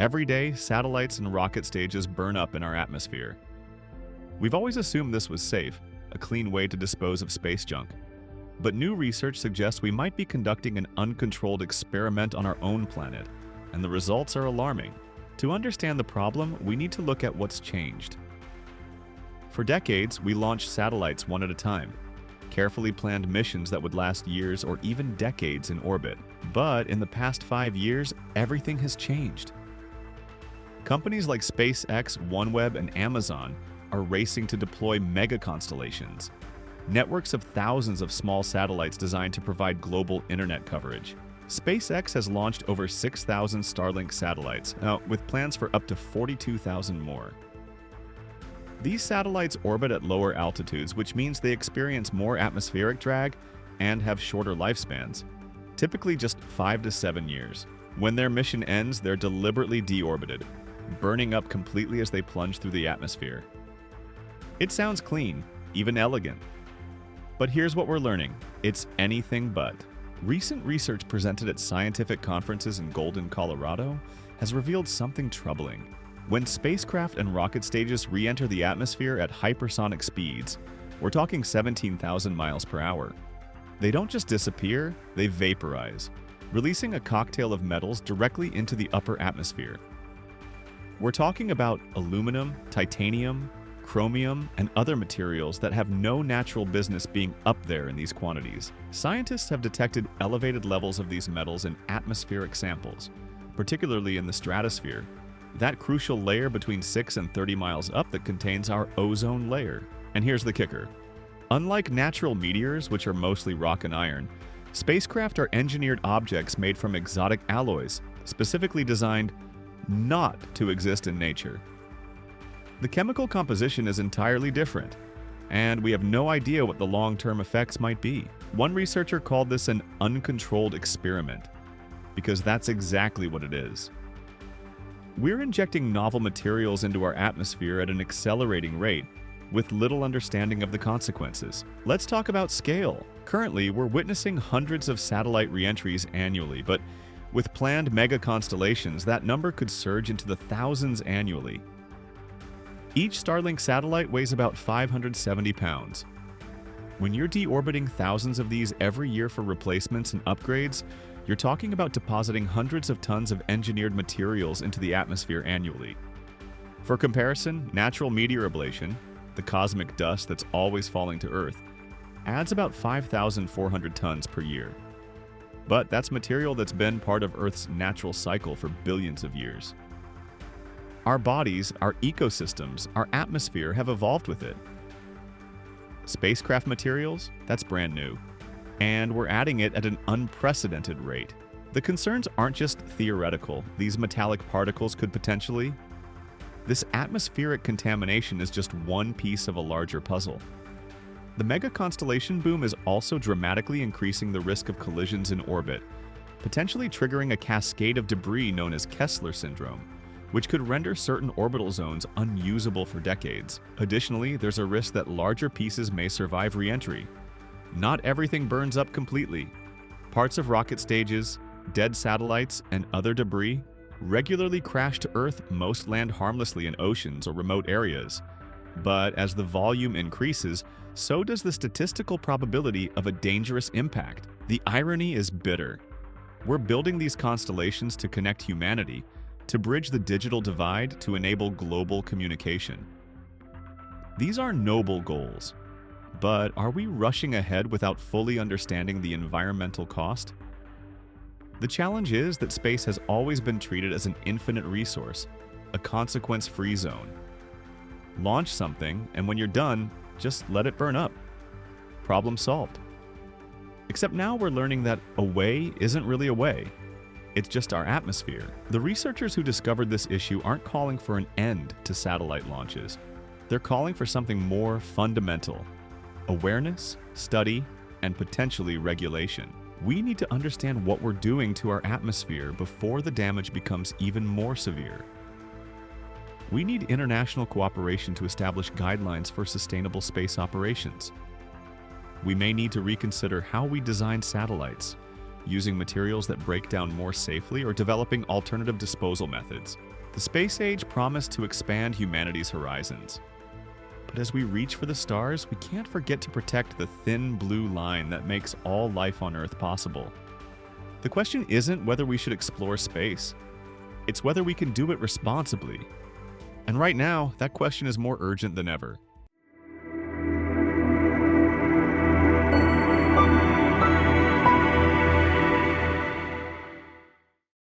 Every day, satellites and rocket stages burn up in our atmosphere. We've always assumed this was safe, a clean way to dispose of space junk. But new research suggests we might be conducting an uncontrolled experiment on our own planet, and the results are alarming. To understand the problem, we need to look at what's changed. For decades, we launched satellites one at a time, carefully planned missions that would last years or even decades in orbit. But in the past 5 years, everything has changed. Companies like SpaceX, OneWeb, and Amazon are racing to deploy mega constellations, networks of thousands of small satellites designed to provide global internet coverage. SpaceX has launched over 6,000 Starlink satellites, with plans for up to 42,000 more. These satellites orbit at lower altitudes, which means they experience more atmospheric drag and have shorter lifespans, typically just 5 to 7 years. When their mission ends, they're deliberately deorbited, burning up completely as they plunge through the atmosphere. It sounds clean, even elegant. But here's what we're learning. It's anything but. Recent research presented at scientific conferences in Golden, Colorado, has revealed something troubling. When spacecraft and rocket stages re-enter the atmosphere at hypersonic speeds, we're talking 17,000 miles per hour, they don't just disappear, they vaporize, releasing a cocktail of metals directly into the upper atmosphere. We're talking about aluminum, titanium, chromium, and other materials that have no natural business being up there in these quantities. Scientists have detected elevated levels of these metals in atmospheric samples, particularly in the stratosphere, that crucial layer between 6 and 30 miles up that contains our ozone layer. And here's the kicker. Unlike natural meteors, which are mostly rock and iron, spacecraft are engineered objects made from exotic alloys, specifically designed not to exist in nature. The chemical composition is entirely different, and we have no idea what the long-term effects might be. One researcher called this an uncontrolled experiment, because that's exactly what it is. We're injecting novel materials into our atmosphere at an accelerating rate, with little understanding of the consequences. Let's talk about scale. Currently, we're witnessing hundreds of satellite re-entries annually, but with planned mega constellations, that number could surge into the thousands annually. Each Starlink satellite weighs about 570 pounds. When you're deorbiting thousands of these every year for replacements and upgrades, you're talking about depositing hundreds of tons of engineered materials into the atmosphere annually. For comparison, natural meteor ablation, the cosmic dust that's always falling to Earth, adds about 5,400 tons per year. But that's material that's been part of Earth's natural cycle for billions of years. Our bodies, our ecosystems, our atmosphere have evolved with it. Spacecraft materials, that's brand new. And we're adding it at an unprecedented rate. The concerns aren't just theoretical. These metallic particles could potentially... This atmospheric contamination is just one piece of a larger puzzle. The mega constellation boom is also dramatically increasing the risk of collisions in orbit, potentially triggering a cascade of debris known as Kessler syndrome, which could render certain orbital zones unusable for decades. Additionally, there's a risk that larger pieces may survive re-entry. Not everything burns up completely. Parts of rocket stages, dead satellites, and other debris regularly crash to Earth. Most land harmlessly in oceans or remote areas. But as the volume increases, so does the statistical probability of a dangerous impact. The irony is bitter. We're building these constellations to connect humanity, to bridge the digital divide, to enable global communication. These are noble goals, but are we rushing ahead without fully understanding the environmental cost? The challenge is that space has always been treated as an infinite resource, a consequence-free zone. Launch something, and when you're done, just let it burn up. Problem solved. Except now we're learning that away isn't really away. It's just our atmosphere. The researchers who discovered this issue aren't calling for an end to satellite launches. They're calling for something more fundamental: awareness, study, and potentially regulation. We need to understand what we're doing to our atmosphere before the damage becomes even more severe. We need international cooperation to establish guidelines for sustainable space operations. We may need to reconsider how we design satellites, using materials that break down more safely, or developing alternative disposal methods. The space age promised to expand humanity's horizons. But as we reach for the stars, we can't forget to protect the thin blue line that makes all life on Earth possible. The question isn't whether we should explore space. It's whether we can do it responsibly. And right now, that question is more urgent than ever.